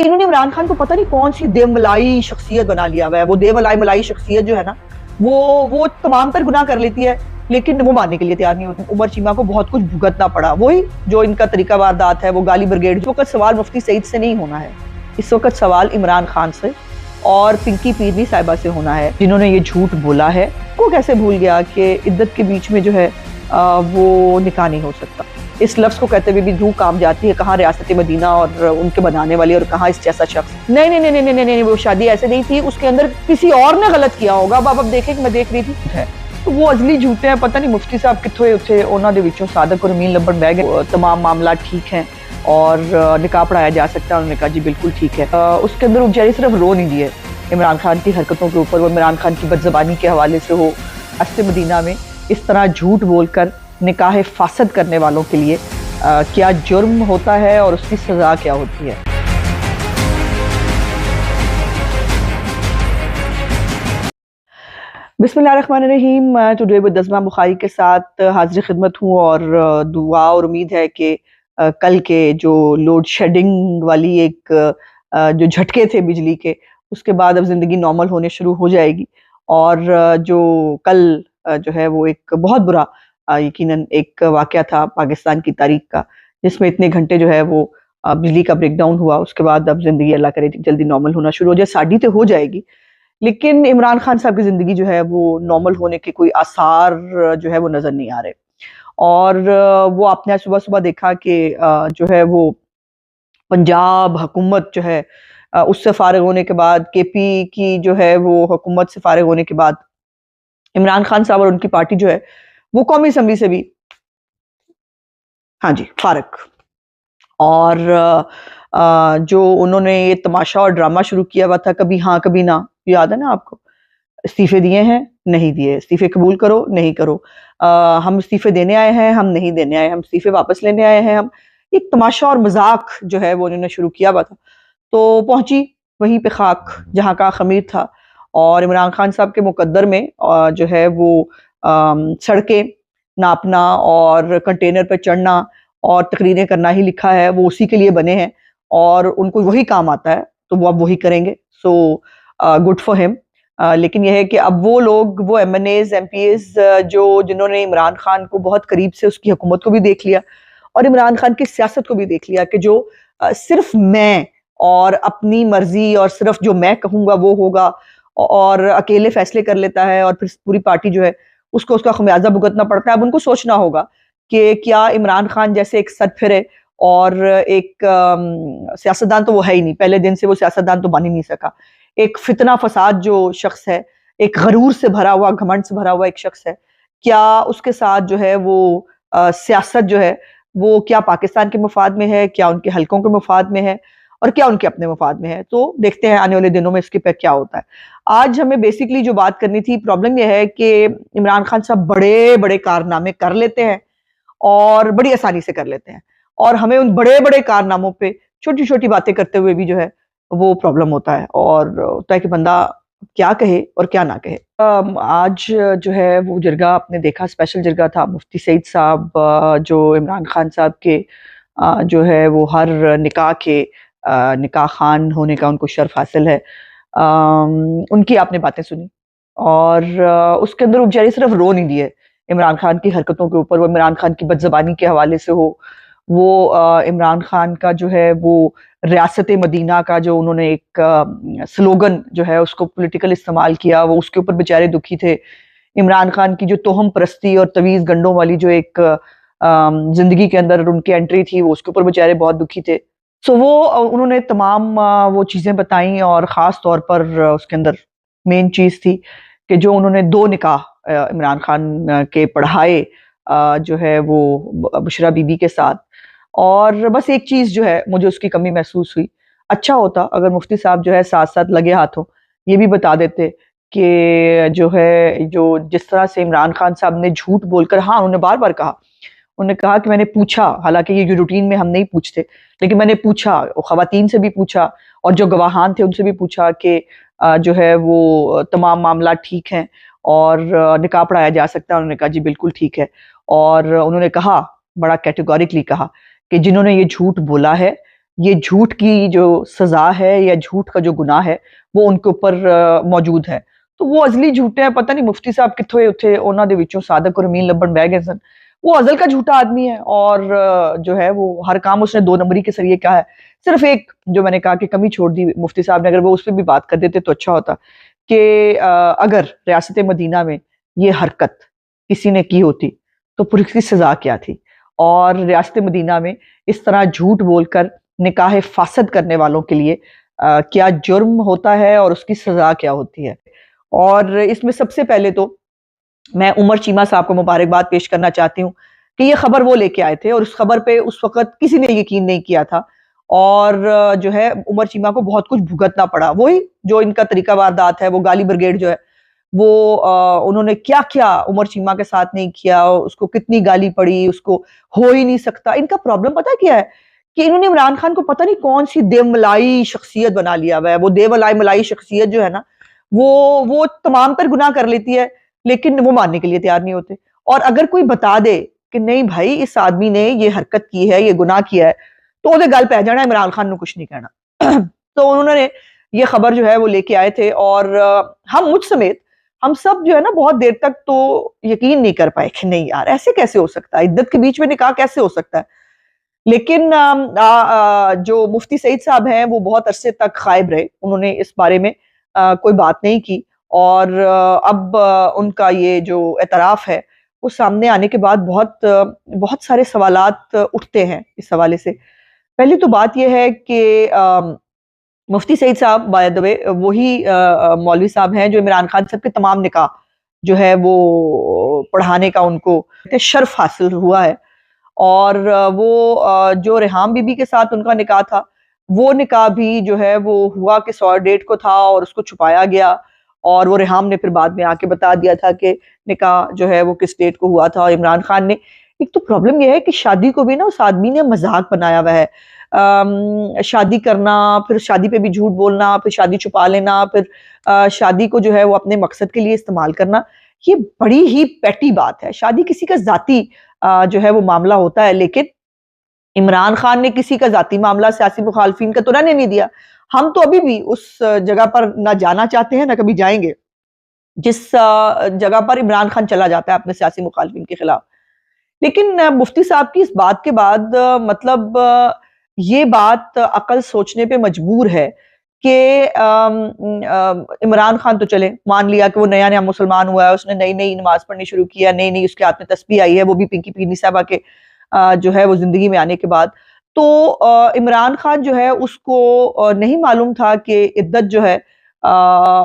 انہوں نے عمران خان کو پتہ نہیں کون سی دیوملائی شخصیت بنا لیا ہوا ہے. وہ دیوملائی شخصیت جو ہے نا وہ تمام تر گناہ کر لیتی ہے لیکن وہ ماننے کے لیے تیار نہیں ہوتی. عمر چیمہ کو بہت کچھ بھگتنا پڑا. وہی جو ان کا طریقہ واردات ہے وہ گالی بریگیڈ. اس وقت سوال مفتی سعید سے نہیں ہونا ہے, اس وقت سوال عمران خان سے اور پنکی پیرنی صاحبہ سے ہونا ہے جنہوں نے یہ جھوٹ بولا ہے. وہ کیسے بھول گیا کہ عدت کے بیچ میں جو ہے وہ نکاح نہیں ہو سکتا. اس لفظ کو کہتے ہوئے بھی روح کام جاتی ہے. کہاں ریاست مدینہ اور ان کے بنانے والے اور کہاں اس جیسا شخص. نہیں, وہ شادی ایسے نہیں تھی, اس کے اندر کسی اور نے غلط کیا ہوگا. اب دیکھیں کہ میں دیکھ رہی تھی وہ ازلی جھوٹے ہیں. پتہ نہیں مفتی صاحب کتھوے اتھے انہاں دے وچوں صادق اور امین لبن بہ گئے. تمام معاملات ٹھیک ہیں اور نکاح پڑھایا جا سکتا ہے. انہوں نے کہا جی بالکل ٹھیک ہے. اس کے اندر وہ بیچاری صرف رو نہیں دیے عمران خان کی حرکتوں کے اوپر. وہ عمران خان کی بدزبانی کے حوالے سے ہو, ریاست مدینہ میں اس طرح جھوٹ بول کر نکاح فاسد کرنے والوں کے لیے کیا جرم ہوتا ہے اور اس کی سزا کیا ہوتی ہے. بسم اللہ الرحمن الرحیم. ٹوڈے ود نظمہ بخاری کے ساتھ حاضر خدمت ہوں اور دعا اور امید ہے کہ کل کے جو لوڈ شیڈنگ والی ایک جو جھٹکے تھے بجلی کے, اس کے بعد اب زندگی نارمل ہونے شروع ہو جائے گی. اور جو کل جو ہے وہ ایک بہت برا یقیناً ایک واقعہ تھا پاکستان کی تاریخ کا, جس میں اتنے گھنٹے جو ہے وہ بجلی کا بریک ڈاؤن ہوا. اس کے بعد اب زندگی اللہ کرے جلدی نارمل ہونا شروع ہو جائے. ساڑھی تو ہو جائے گی لیکن عمران خان صاحب کی زندگی جو ہے وہ نارمل ہونے کے کوئی آثار جو ہے وہ نظر نہیں آ رہے. اور وہ آپ نے صبح صبح دیکھا کہ جو ہے وہ پنجاب حکومت جو ہے اس سے فارغ ہونے کے بعد, کے پی کی جو ہے وہ حکومت سے فارغ ہونے کے بعد عمران خان صاحب اور ان کی پارٹی جو ہے وہ قومی اسمبلی سے بھی ہاں جی فارغ. اور جو انہوں نے یہ تماشا اور ڈرامہ شروع کیا ہوا تھا کبھی ہاں کبھی نہ, یاد ہے نا آپ کو, استعفے دیے ہیں نہیں دیے, استعفے قبول کرو نہیں کرو, ہم استعفے دینے آئے ہیں ہم نہیں دینے آئے, ہم استعفے واپس لینے آئے ہیں ہم. ایک تماشا اور مذاق جو ہے وہ انہوں نے شروع کیا ہوا تھا. تو پہنچی وہیں پہ خاک جہاں کا خمیر تھا. اور عمران خان صاحب کے مقدر میں جو ہے وہ سڑکیں ناپنا اور کنٹینر پہ چڑھنا اور تقریریں کرنا ہی لکھا ہے. وہ اسی کے لیے بنے ہیں اور ان کو وہی کام آتا ہے تو وہ اب وہی کریں گے. سو گڈ فار ہم. لیکن یہ ہے کہ اب وہ لوگ, وہ MNAs MPAs جنہوں نے عمران خان کو بہت قریب سے اس کی حکومت کو بھی دیکھ لیا اور عمران خان کی سیاست کو بھی دیکھ لیا کہ جو صرف میں اور اپنی مرضی اور صرف جو میں کہوں گا وہ ہوگا اور اکیلے فیصلے کر لیتا ہے اور پھر پوری پارٹی جو ہے اس کو اس کا خمیازہ بھگتنا پڑتا ہے. اب ان کو سوچنا ہوگا کہ کیا عمران خان جیسے ایک سر پھرے اور ایک سیاستدان تو وہ ہے ہی نہیں, پہلے دن سے وہ سیاستدان تو بن ہی نہیں سکا, ایک فتنہ فساد جو شخص ہے, ایک غرور سے بھرا ہوا, گھمنڈ سے بھرا ہوا ایک شخص ہے, کیا اس کے ساتھ جو ہے وہ سیاست جو ہے وہ کیا پاکستان کے مفاد میں ہے, کیا ان کے حلقوں کے مفاد میں ہے اور کیا ان کے اپنے مفاد میں ہے. تو دیکھتے ہیں آنے والے دنوں میں اس کے پہ کیا ہوتا ہے. آج ہمیں بیسیکلی جو بات کرنی تھی, پرابلم یہ ہے کہ عمران خان صاحب بڑے بڑے کارنامے کر لیتے ہیں اور بڑی آسانی سے کر لیتے ہیں, اور ہمیں ان بڑے بڑے کارناموں پہ چھوٹی چھوٹی باتیں کرتے ہوئے بھی جو ہے وہ پرابلم ہوتا ہے اور ہوتا ہے کہ بندہ کیا کہے اور کیا نہ کہے. آج جو ہے وہ جرگہ آپ نے دیکھا, اسپیشل جرگہ تھا. مفتی سعید صاحب جو عمران خان صاحب کے جو ہے وہ ہر نکاح کے نکاح خان ہونے کا ان کو شرف حاصل ہے, ان کی آپ نے باتیں سنی اور اس کے اندر وہ بیچاری صرف رو نہیں دیے عمران خان کی حرکتوں کے اوپر. وہ عمران خان کی بدزبانی کے حوالے سے ہو, وہ عمران خان کا جو ہے وہ ریاست مدینہ کا جو انہوں نے ایک سلوگن جو ہے اس کو پولیٹیکل استعمال کیا, وہ اس کے اوپر بیچارے دکھی تھے. عمران خان کی جو توہم پرستی اور تویز گنڈوں والی جو ایک زندگی کے اندر ان کی انٹری تھی, وہ اس کے اوپر بیچارے بہت دکھی تھے. سو وہ انہوں نے تمام وہ چیزیں بتائیں اور خاص طور پر اس کے اندر مین چیز تھی کہ جو انہوں نے 2 نکاح عمران خان کے پڑھائے جو ہے وہ بشرا بی بی کے ساتھ. اور بس ایک چیز جو ہے مجھے اس کی کمی محسوس ہوئی, اچھا ہوتا اگر مفتی صاحب جو ہے ساتھ ساتھ لگے ہاتھوں یہ بھی بتا دیتے کہ جو ہے جو جس طرح سے عمران خان صاحب نے جھوٹ بول کر, ہاں انہوں نے بار بار کہا, انہوں نے کہا کہ میں نے پوچھا, حالانکہ یہ روٹین میں ہم نہیں پوچھتے لیکن میں نے پوچھا, خواتین سے بھی پوچھا اور جو گواہان تھے ان سے بھی پوچھا کہ جو ہے وہ تمام معاملات ٹھیک ہیں اور نکاح پڑھایا جا سکتا ہے. انہوں نے کہا جی بالکل ٹھیک ہے. اور انہوں نے کہا, بڑا کیٹیگوریکلی کہا کہ جنہوں نے یہ جھوٹ بولا ہے یہ جھوٹ کی جو سزا ہے یا جھوٹ کا جو گناہ ہے وہ ان کے اوپر موجود ہے. تو وہ ازلی جھوٹے ہیں. پتہ نہیں مفتی صاحب کتھوں اٹھے انہاں دے وچوں صادق اور امین لبن بہ گئے سن. وہ ازل کا جھوٹا آدمی ہے اور جو ہے وہ ہر کام اس نے 2 نمبری کے ذریعے کہا ہے. صرف ایک جو میں نے کہا کہ کمی چھوڑ دی مفتی صاحب نے, اگر وہ اس پہ بھی بات کر دیتے تو اچھا ہوتا, کہ اگر ریاست مدینہ میں یہ حرکت کسی نے کی ہوتی تو پھر اس کی سزا کیا تھی, اور ریاست مدینہ میں اس طرح جھوٹ بول کر نکاح فاسد کرنے والوں کے لیے کیا جرم ہوتا ہے اور اس کی سزا کیا ہوتی ہے. اور اس میں سب سے پہلے تو میں عمر چیمہ صاحب کو مبارکباد پیش کرنا چاہتی ہوں کہ یہ خبر وہ لے کے آئے تھے اور اس خبر پہ اس وقت کسی نے یقین نہیں کیا تھا, اور جو ہے عمر چیمہ کو بہت کچھ بھگتنا پڑا. وہی جو ان کا طریقہ واردات ہے, وہ گالی بریگیڈ جو ہے وہ انہوں نے کیا کیا عمر چیمہ کے ساتھ نہیں کیا, اس کو کتنی گالی پڑی, اس کو ہو ہی نہیں سکتا. ان کا پرابلم پتہ کیا ہے کہ انہوں نے عمران خان کو پتہ نہیں کون سی دیو ملائی شخصیت بنا لیا ہوا ہے. وہ دیو ملائی شخصیت جو ہے نا وہ تمام پر گناہ کر لیتی ہے لیکن وہ ماننے کے لیے تیار نہیں ہوتے. اور اگر کوئی بتا دے کہ نہیں بھائی اس آدمی نے یہ حرکت کی ہے, یہ گناہ کیا ہے, تو وہ گل پہ جانا, عمران خان نے کچھ نہیں کہنا. تو انہوں نے یہ خبر جو ہے وہ لے کے آئے تھے, اور ہم مجھ سمیت ہم سب جو ہے نا بہت دیر تک تو یقین نہیں کر پائے کہ نہیں یار ایسے کیسے ہو سکتا ہے, عدت کے بیچ میں نکاح کیسے ہو سکتا ہے. لیکن جو مفتی سعید صاحب ہیں وہ بہت عرصے تک غائب رہے, انہوں نے اس بارے میں کوئی بات نہیں کی, اور اب ان کا یہ جو اعتراف ہے وہ سامنے آنے کے بعد بہت سارے سوالات اٹھتے ہیں اس حوالے سے. پہلی تو بات یہ ہے کہ مفتی سعید صاحب بائی دا وے وہی مولوی صاحب ہیں جو عمران خان صاحب کے تمام نکاح جو ہے وہ پڑھانے کا ان کو شرف حاصل ہوا ہے. اور وہ جو ریحام بی بی کے ساتھ ان کا نکاح تھا وہ نکاح بھی جو ہے وہ ہوا کہ 100 ڈیٹ کو تھا اور اس کو چھپایا گیا, اور وہ ریحام نے پھر بعد میں آ کے بتا دیا تھا کہ نکاح جو ہے وہ کس ڈیٹ کو ہوا تھا. اور عمران خان نے, ایک تو پرابلم یہ ہے کہ شادی کو بھی نا اس آدمی نے مذاق بنایا ہوا ہے. شادی کرنا, پھر شادی پہ بھی جھوٹ بولنا, پھر شادی چھپا لینا, پھر شادی کو جو ہے وہ اپنے مقصد کے لیے استعمال کرنا, یہ بڑی ہی پیٹی بات ہے. شادی کسی کا ذاتی جو ہے وہ معاملہ ہوتا ہے, لیکن عمران خان نے کسی کا ذاتی معاملہ سیاسی مخالفین کا تو رہنے نہیں دیا. ہم تو ابھی بھی اس جگہ پر نہ جانا چاہتے ہیں نہ کبھی جائیں گے جس جگہ پر عمران خان چلا جاتا ہے اپنے سیاسی مخالفین کے خلاف. لیکن مفتی صاحب کی اس بات کے بعد مطلب یہ بات عقل سوچنے پہ مجبور ہے کہ عمران خان تو چلے مان لیا کہ وہ نیا نیا مسلمان ہوا ہے, اس نے نئی نماز پڑھنی شروع کیا, نئی اس کے ہاتھ میں تسبیح آئی ہے, وہ بھی پنکی پیرنی صاحبہ کے جو ہے وہ زندگی میں آنے کے بعد. تو عمران خان جو ہے اس کو نہیں معلوم تھا کہ عدت جو ہے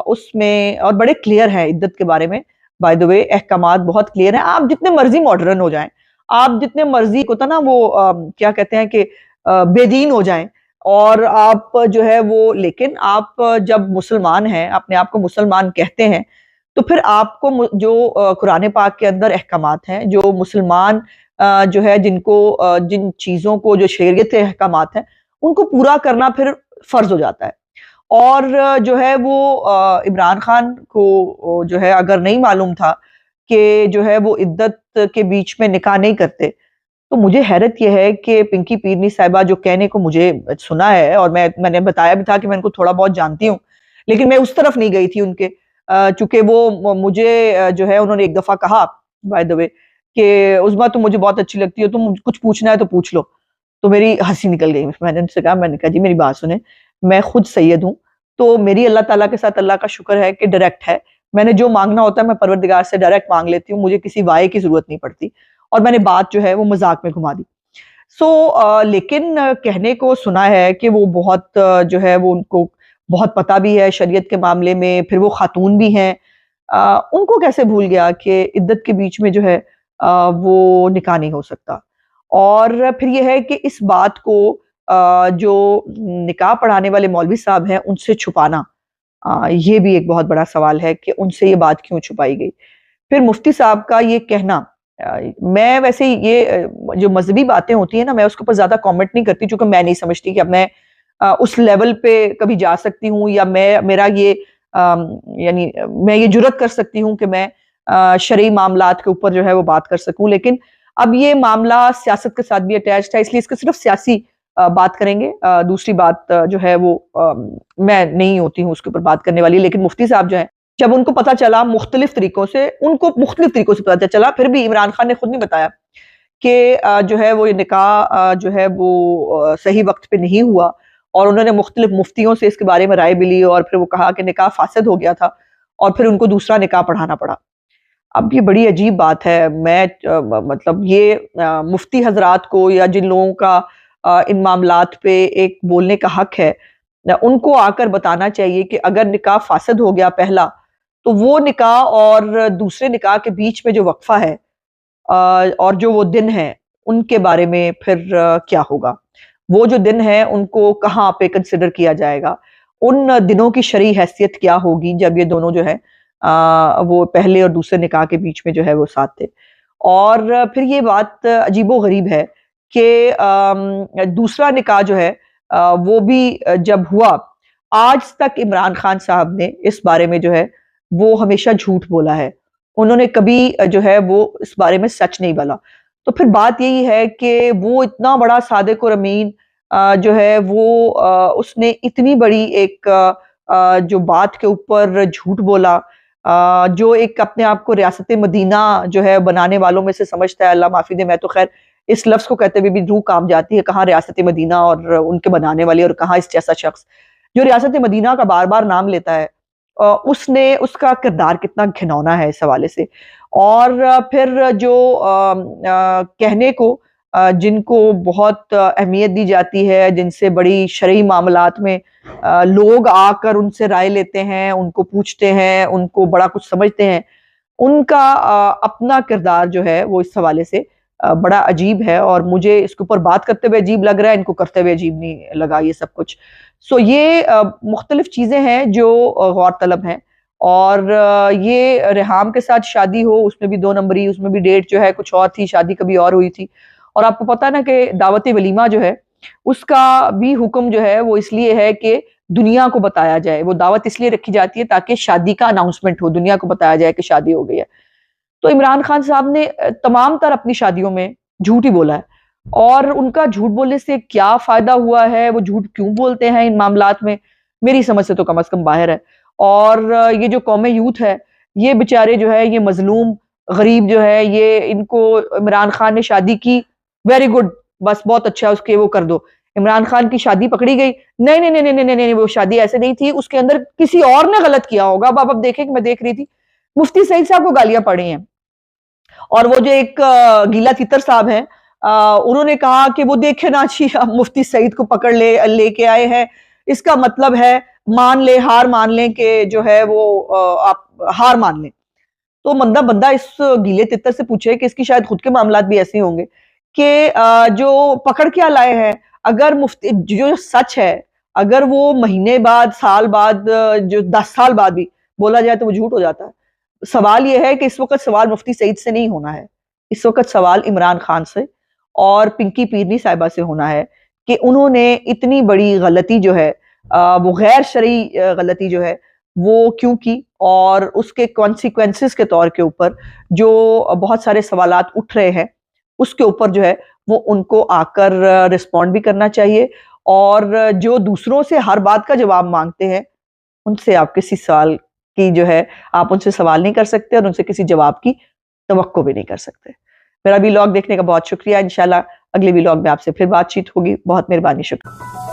اس میں, اور بڑے کلیئر ہیں عدت کے بارے میں بائی دا وے, احکامات بہت کلیئر ہیں. آپ جتنے مرضی ماڈرن ہو جائیں, آپ جتنے مرضی کو نا وہ کیا کہتے ہیں کہ بے دین ہو جائیں, اور آپ جو ہے وہ, لیکن آپ جب مسلمان ہیں, اپنے آپ کو مسلمان کہتے ہیں, تو پھر آپ کو جو قرآن پاک کے اندر احکامات ہیں, جو مسلمان جو ہے جن چیزوں کو جو شریعت احکامات ہیں ان کو پورا کرنا پھر فرض ہو جاتا ہے. اور جو ہے وہ عمران خان کو جو ہے اگر نہیں معلوم تھا کہ جو ہے وہ عدت کے بیچ میں نکاح نہیں کرتے, تو مجھے حیرت یہ ہے کہ پنکی پیرنی صاحبہ جو کہنے کو مجھے سنا ہے, اور میں نے بتایا بھی تھا کہ میں ان کو تھوڑا بہت جانتی ہوں, لیکن میں اس طرف نہیں گئی تھی ان کے, چونکہ وہ مجھے جو ہے انہوں نے ایک دفعہ کہا بائی دا وے کہ عظمیٰ تم مجھے بہت اچھی لگتی ہو, تم کچھ پوچھنا ہے تو پوچھ لو. تو میری ہنسی نکل گئی. میں نے ان سے کہا, میں نے کہا جی میری بات سنیں, میں خود سید ہوں, تو میری اللہ تعالیٰ کے ساتھ اللہ کا شکر ہے کہ ڈائریکٹ ہے. میں نے جو مانگنا ہوتا ہے میں پروردگار سے ڈائریکٹ مانگ لیتی ہوں, مجھے کسی وائے کی ضرورت نہیں پڑتی, اور میں نے بات جو ہے وہ مذاق میں گھما دی. لیکن کہنے کو سنا ہے کہ وہ بہت جو ہے وہ ان کو بہت پتہ بھی ہے شریعت کے معاملے میں, پھر وہ خاتون بھی ہیں, ان کو کیسے بھول گیا کہ عدت کے بیچ میں جو ہے وہ نکاح نہیں ہو سکتا. اور پھر یہ ہے کہ اس بات کو جو نکاح پڑھانے والے مولوی صاحب ہیں ان سے چھپانا, یہ بھی ایک بہت بڑا سوال ہے کہ ان سے یہ بات کیوں چھپائی گئی. پھر مفتی صاحب کا یہ کہنا, میں ویسے یہ جو مذہبی باتیں ہوتی ہیں نا, میں اس کے اوپر زیادہ کامنٹ نہیں کرتی, چونکہ میں نہیں سمجھتی کہ اب میں اس لیول پہ کبھی جا سکتی ہوں, یا میرا یہ یعنی میں یہ جرت کر سکتی ہوں کہ میں شرعی معاملات کے اوپر جو ہے وہ بات کر سکوں. لیکن اب یہ معاملہ سیاست کے ساتھ بھی اٹیچڈ ہے, اس لیے اس کا صرف سیاسی بات کریں گے. دوسری بات جو ہے وہ میں نہیں ہوتی ہوں اس کے اوپر بات کرنے والی، لیکن مفتی صاحب جو ہیں جب ان کو پتا چلا مختلف طریقوں سے پتا چلا، پھر بھی عمران خان نے خود نہیں بتایا کہ جو ہے وہ یہ نکاح جو ہے وہ صحیح وقت پہ نہیں ہوا، اور انہوں نے مختلف مفتیوں سے اس کے بارے میں رائے بھی لی، اور پھر وہ کہا کہ نکاح فاسد ہو گیا تھا اور پھر ان کو دوسرا نکاح پڑھانا پڑا. اب یہ بڑی عجیب بات ہے. میں مطلب یہ مفتی حضرات کو یا جن لوگوں کا ان معاملات پہ ایک بولنے کا حق ہے، ان کو آ کر بتانا چاہیے کہ اگر نکاح فاسد ہو گیا پہلا، تو وہ نکاح اور دوسرے نکاح کے بیچ میں جو وقفہ ہے اور جو وہ دن ہیں ان کے بارے میں پھر کیا ہوگا. وہ جو دن ہیں ان کو کہاں پہ کنسیڈر کیا جائے گا، ان دنوں کی شرعی حیثیت کیا ہوگی جب یہ دونوں جو ہے وہ پہلے اور دوسرے نکاح کے بیچ میں جو ہے وہ ساتھ تھے. اور پھر یہ بات عجیب و غریب ہے کہ دوسرا نکاح جو ہے وہ بھی جب ہوا، آج تک عمران خان صاحب نے اس بارے میں جو ہے وہ ہمیشہ جھوٹ بولا ہے. انہوں نے کبھی جو ہے وہ اس بارے میں سچ نہیں بولا. تو پھر بات یہی ہے کہ وہ اتنا بڑا صادق اور امین جو ہے وہ اس نے اتنی بڑی ایک جو بات کے اوپر جھوٹ بولا، جو ایک اپنے آپ کو ریاست مدینہ جو ہے بنانے والوں میں سے سمجھتا ہے. اللہ معافی دے، میں تو خیر اس لفظ کو کہتے ہوئے بھی روح کانپ جاتی ہے. کہاں ریاست مدینہ اور ان کے بنانے والے، اور کہاں اس جیسا شخص جو ریاست مدینہ کا بار بار نام لیتا ہے. اس کا کردار کتنا گھنونا ہے اس حوالے سے. اور پھر جو کہنے کو جن کو بہت اہمیت دی جاتی ہے، جن سے بڑی شرعی معاملات میں لوگ آ کر ان سے رائے لیتے ہیں، ان کو پوچھتے ہیں، ان کو بڑا کچھ سمجھتے ہیں، ان کا اپنا کردار جو ہے وہ اس حوالے سے بڑا عجیب ہے. اور مجھے اس کے اوپر بات کرتے ہوئے عجیب لگ رہا ہے، ان کو کرتے ہوئے عجیب نہیں لگا یہ سب کچھ. سو یہ مختلف چیزیں ہیں جو غور طلب ہیں. اور یہ ریحام کے ساتھ شادی ہو، اس میں بھی 2 نمبری، اس میں بھی ڈیٹ جو ہے کچھ اور تھی، شادی کبھی اور ہوئی تھی. اور آپ کو پتہ نا کہ دعوت ولیمہ جو ہے اس کا بھی حکم جو ہے وہ اس لیے ہے کہ دنیا کو بتایا جائے. وہ دعوت اس لیے رکھی جاتی ہے تاکہ شادی کا اناؤنسمنٹ ہو، دنیا کو بتایا جائے کہ شادی ہو گئی ہے. تو عمران خان صاحب نے تمام تر اپنی شادیوں میں جھوٹ ہی بولا ہے. اور ان کا جھوٹ بولنے سے کیا فائدہ ہوا ہے، وہ جھوٹ کیوں بولتے ہیں ان معاملات میں، میری سمجھ سے تو کم از کم باہر ہے. اور یہ جو قوم یوتھ ہے، یہ بیچارے جو ہے، یہ مظلوم غریب جو ہے، یہ ان کو عمران خان نے شادی کی، ویری گڈ، بس بہت اچھا، اس کے وہ کر دو. عمران خان کی شادی پکڑی گئی، نہیں نہیں نہیں نہیں نہیں، وہ شادی ایسے نہیں تھی، اس کے اندر کسی اور نے غلط کیا ہوگا. اب دیکھیں کہ میں دیکھ رہی تھی مفتی سعید صاحب کو گالیاں پڑی ہیں، اور وہ جو ایک گیلا تیتر صاحب ہیں انہوں نے کہا کہ وہ دیکھے نا جی، مفتی سعید کو پکڑ لے کے آئے ہیں، اس کا مطلب ہے ہار مان لیں کہ جو ہے وہ آپ ہار مان لیں. تو بندہ اس گیلے تتر سے پوچھے کہ اس کی شاید خود کے معاملات بھی ایسے ہوں گے کہ جو پکڑ کیا لائے ہیں، اگر مفتی جو سچ ہے، اگر وہ مہینے بعد، سال بعد، جو 10 سال بعد بھی بولا جائے تو وہ جھوٹ ہو جاتا ہے. سوال یہ ہے کہ اس وقت سوال مفتی سعید سے نہیں ہونا ہے، اس وقت سوال عمران خان سے اور پنکی پیرنی صاحبہ سے ہونا ہے کہ انہوں نے اتنی بڑی غلطی جو ہے وہ غیر شرعی غلطی جو ہے وہ کیوں کی، اور اس کے کانسیکوینسز کے طور کے اوپر جو بہت سارے سوالات اٹھ رہے ہیں، اس کے اوپر جو ہے وہ ان کو آ کر رسپونڈ بھی کرنا چاہیے. اور جو دوسروں سے ہر بات کا جواب مانگتے ہیں، ان سے آپ کسی سوال کی جو ہے آپ ان سے سوال نہیں کر سکتے، اور ان سے کسی جواب کی توقع بھی نہیں کر سکتے. میرا ویلاگ دیکھنے کا بہت شکریہ. انشاءاللہ اگلے ویلاگ میں آپ سے پھر بات چیت ہوگی. بہت مہربانی، شکریہ.